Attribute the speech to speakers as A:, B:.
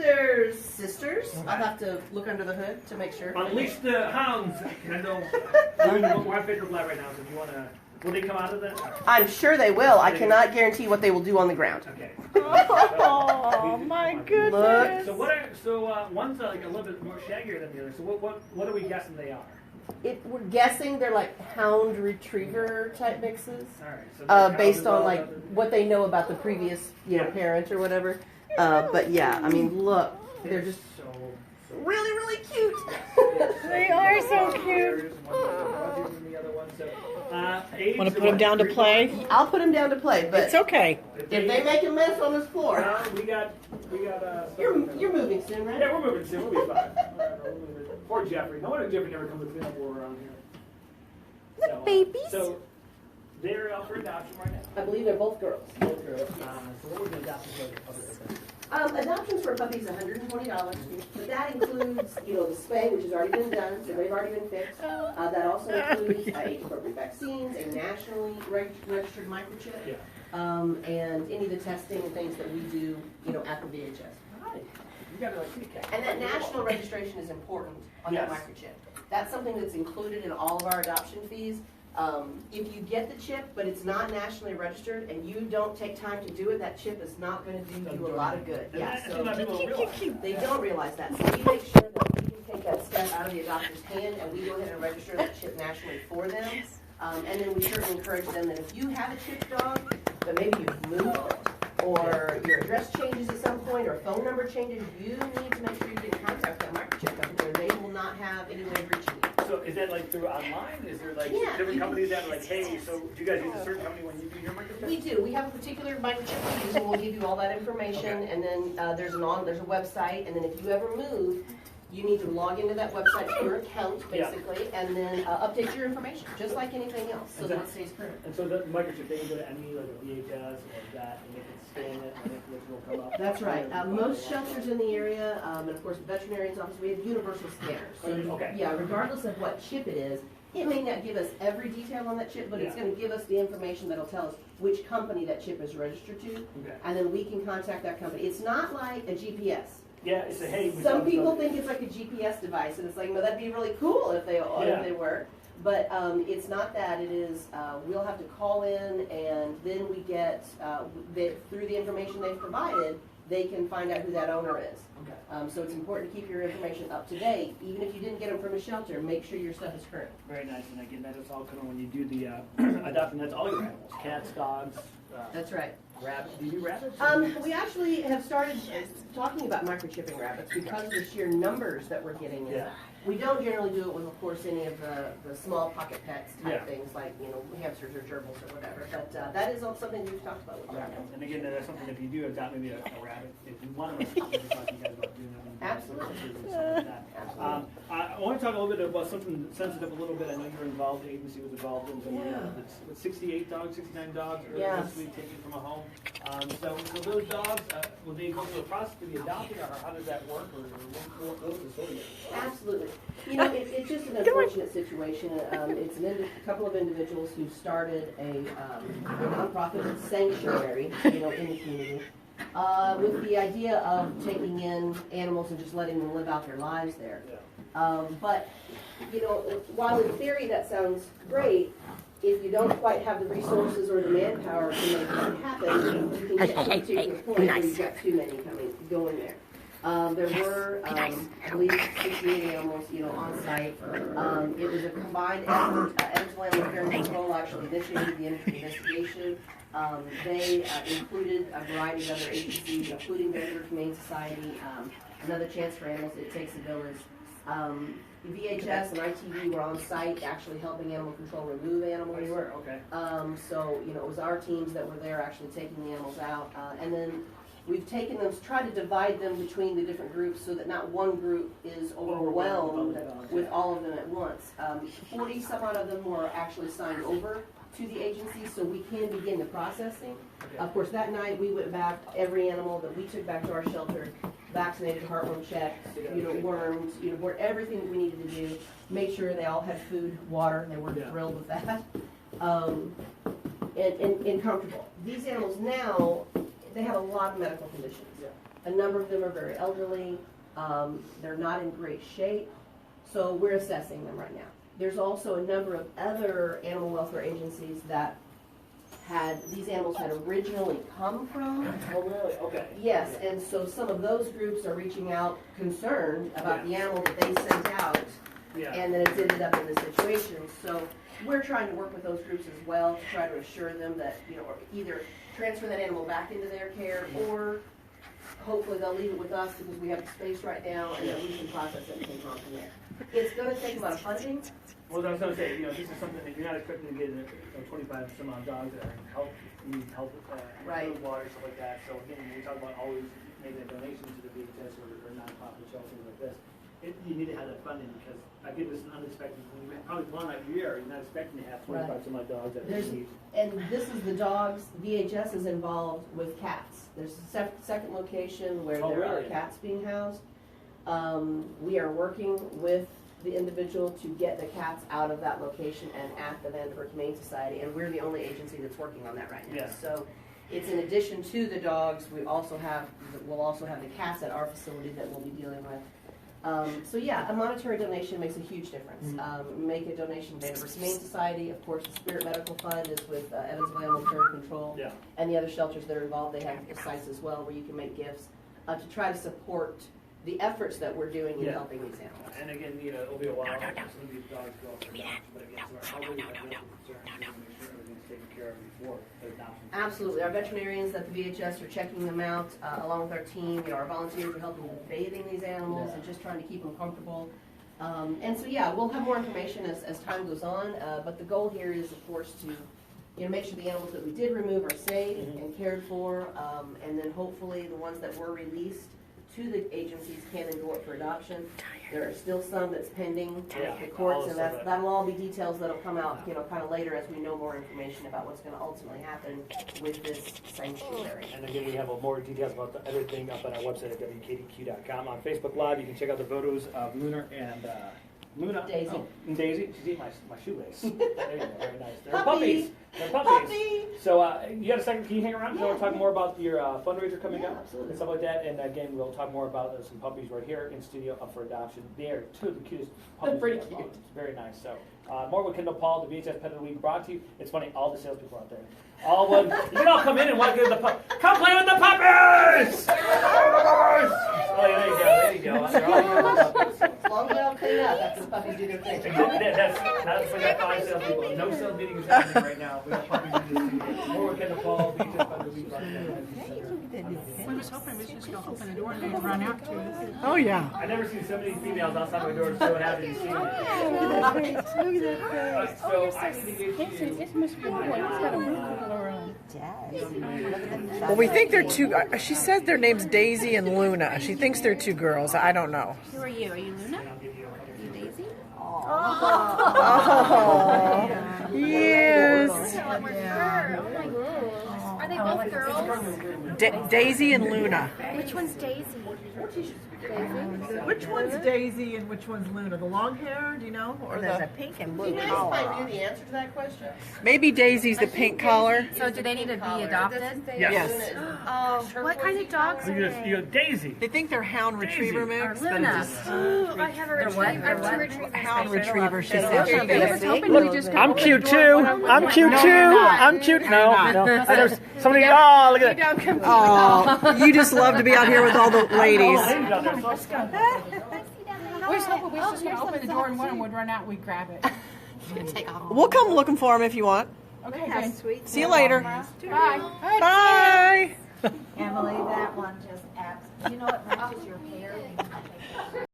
A: they're sisters. Okay. I'll have to look under the hood to make sure.
B: Unleash the hounds. Kendall. We're on Baker Flat right now, so if you want to... Will they come out of that?
A: I'm sure they will. I cannot guarantee what they will do on the ground.
B: Okay.
C: Oh my goodness!
B: So one's like a little bit more shaggier than the other. So what are we guessing they are?
A: We're guessing they're like hound retriever type mixes.
B: All right. So
A: based on like what they know about the previous parent or whatever. But yeah, I mean, look, they're just really, really cute.
C: They are so cute. Want to put them down to play?
A: I'll put them down to play, but
C: it's okay.
A: If they make a mess on this floor,
B: we got.
A: You're moving soon, right?
B: Yeah, we're moving soon. We'll be fine. Poor Jeffrey. No wonder Jeffrey never comes to clean up while we're around here.
A: The babies.
B: So they're out for adoption right now.
A: I believe they're both girls.
B: Both girls. So what would the adoption for?
A: Adoptions for a puppy is $120, but that includes, the spay, which has already been done, so they've already been fixed. That also includes age-appropriate vaccines, a nationally registered microchip, and any of the testing and things that we do, at the VHS.
B: Right. You got to like cat.
A: And that national registration is important on that microchip. That's something that's included in all of our adoption fees. If you get the chip, but it's not nationally registered, and you don't take time to do it, that chip is not going to do you a lot of good. Yeah, so they don't realize that. So we make sure that we can take that step out of the adopter's hand, and we go ahead and register that chip nationally for them. And then we certainly encourage them that if you have a chipped dog, but maybe you've moved, or your address changes at some point, or phone number changes, you need to make sure you get in contact with that microchip company, or they will not have any way of reaching you.
B: So is that like through online? Is there like different companies that are like, hey, so do you guys use a certain company when you do your microchip?
A: We do. We have a particular microchip we use, and we'll give you all that information. Okay. And then there's a website, and then if you ever move, you need to log into that website to your account, basically, and then update your information, just like anything else, so that it stays current.
B: And so the microchip, they can go to any, like a VHS or that, and they can scan it, and it will come up.
A: That's right. Most shelters in the area, and of course, the veterinarian's office, we have universal scanners. So, yeah, regardless of what chip it is, it may not give us every detail on that chip, but it's going to give us the information that'll tell us which company that chip is registered to, and then we can contact that company. It's not like a GPS.
B: Yeah, it's a hey.
A: Some people think it's like a GPS device, and it's like, no, that'd be really cool if they were. But it's not that. It is, we'll have to call in, and then we get, through the information they've provided, they can find out who that owner is. Okay. So it's important to keep your information up to date. Even if you didn't get them from a shelter, make sure your stuff is current.
B: Very nice. And again, that is all coming when you do the adoption. That's all your animals. Cats, dogs.
A: That's right.
B: Rabbits. Do you do rabbits?
A: We actually have started talking about microchipping rabbits because of the sheer numbers that we're getting in. We don't generally do it with, of course, any of the small pocket pets type things like, hamsters or gerbils or whatever. But that is something we've talked about with rabbits.
B: And again, that's something if you do adopt maybe a rabbit, if you want to talk to you guys about doing that.
A: Absolutely.
B: I want to talk a little bit about something sensitive a little bit. I know you're involved, the agency was involved in with 68 dogs, 69 dogs earlier this week taken from a home. So those dogs, will they go through a process to be adopted, or how does that work, or what goes the story?
A: Absolutely. It's just an unfortunate situation. It's a couple of individuals who started a nonprofit sanctuary, in the community, with the idea of taking in animals and just letting them live out their lives there. But, while in theory that sounds great, if you don't quite have the resources or the manpower to make that happen, you can get to a particular point where you've got too many going there. There were, I believe, 68 animals, on site. It was a combined effort. Evansville Animal Control actually initiated the investigation. They included a variety of other agencies, including Vanderburg Humane Society, Another Chance for Animals, It Takes a Village. VHS and ITV were on site actually helping animal control remove animals.
B: Oh, you were? Okay.
A: So, it was our teams that were there actually taking the animals out. And then we've taken them, tried to divide them between the different groups so that not one group is overwhelmed with all of them at once. 40 some odd of them were actually signed over to the agency so we can begin the processing. Of course, that night we went back, every animal that we took back to our shelter, vaccinated, heartworm checked, worms, everything that we needed to do, make sure they all had food, water, they were thrilled with that, and comfortable. These animals now, they have a lot of medical conditions. A number of them are very elderly. They're not in great shape, so we're assessing them right now. There's also a number of other animal welfare agencies that these animals had originally come from.
B: Oh, really? Okay.
A: Yes, and so some of those groups are reaching out concerned about the animal that they sent out, and then it's ended up in this situation. So we're trying to work with those groups as well to try to assure them that, or either transfer that animal back into their care, or hopefully they'll leave it with us because we have the space right now, and that we can process it and take it on from there. It's going to take a lot of funding.
B: Well, I was going to say, this is something that you're not expecting to get 25 some odd dogs that are in help, need help with food, water, stuff like that. So again, when we talk about always making a donation to the VHS or nonprofit shelters like this, you need to have that funding because again, this is unexpected. When you probably plan out your year, you're not expecting to have 25 some odd dogs that need.
A: And this is the dogs. VHS is involved with cats. There's a second location where there are cats being housed. We are working with the individual to get the cats out of that location and at the Vanderburg Humane Society, and we're the only agency that's working on that right now. So it's in addition to the dogs, we'll also have the cats at our facility that we'll be dealing with. So yeah, a monetary donation makes a huge difference. Make a donation to Vanderburg Humane Society. Of course, the Spirit Medical Fund is with Evansville Animal Care Control, and the other shelters that are involved. They have sites as well where you can make gifts to try to support the efforts that we're doing in helping these animals.
B: And again, it'll be a while. Some of these dogs go up for adoption, but again, so our elderly have medical concerns, we want to make sure everything's taken care of before adoption.
A: Absolutely. Our veterinarians at the VHS are checking them out along with our team. Our volunteers are helping with bathing these animals and just trying to keep them comfortable. And so, we'll have more information as time goes on, but the goal here is, of course, to make sure the animals that we did remove are safe and cared for, and then hopefully the ones that were released to the agencies can then go up for adoption. There are still some that's pending the courts, and that'll all be details that'll come out, kind of later as we know more information about what's going to ultimately happen with this sanctuary.
B: And again, we have more details about everything up on our website at wkdq.com. On Facebook Live, you can check out the photos of Lunar and
A: Daisy.
B: Oh, and Daisy. She's eating my shoelace. There you go. Very nice. They're puppies. They're puppies. So you got a second? Can you hang around? We'll talk more about your fundraiser coming up and stuff like that. And again, we'll talk more about some puppies right here in studio up for adoption. They are two of the cutest puppies.
A: Pretty cute.
B: It's very nice. So more with Kendall Paul, the VHS Pet of the Week, brought to you. It's funny, all the salespeople out there. You can all come in and want to give the come play with the puppies! Oh, there you go. There you go. They're all the puppies.
A: As long as they don't clean up after the puppies do their thing.
B: That's we got 5 salespeople. No sales meeting is happening right now. We got puppies in this studio. More with Kendall Paul, VHS Pet of the Week.
D: We was hoping we was just going to open the door and they'd run out to us.
C: Oh, yeah.
B: I've never seen so many females outside my door so happy to see me.
C: Look at that.
B: So I need to get you.
D: This must be a boy. It's got a wrinkle around.
C: Well, we think they're two. She says their name's Daisy and Luna. She thinks they're two girls. I don't know.
D: Who are you? Are you Luna? Are you Daisy?
C: Oh, yes.
D: Are they both girls?
C: Daisy and Luna.
D: Which one's Daisy?
C: Which one's Daisy and which one's Luna? The long hair, do you know? Or
E: There's a pink and blue
A: If
E: collar.
A: I knew the answer to that question.
C: maybe Daisy's the pink collar.
D: So do they need to be adopted?
C: Yes.
D: Oh, what kind of dogs are they?
B: You got Daisy.
C: They think they're hound retriever
D: Or
C: mix. but
D: Luna?
C: it's just
D: I have a retriever. I have 2 retrievers.
C: hound retriever. She
D: I
C: says.
D: was hoping we just
B: I'm cute too. I'm cute too. I'm cute. No. There's somebody. Oh, look at that.
C: Oh, you just love to be out here with all the ladies.
D: We was hoping we was just going to open the door and one would run out and we'd grab it.
C: We'll come looking for them if you want.
D: Okay,
E: How
D: good.
E: sweet.
C: See you later.
D: Bye.
C: Bye.
E: Emily, that one just abs. You know it matches your hair.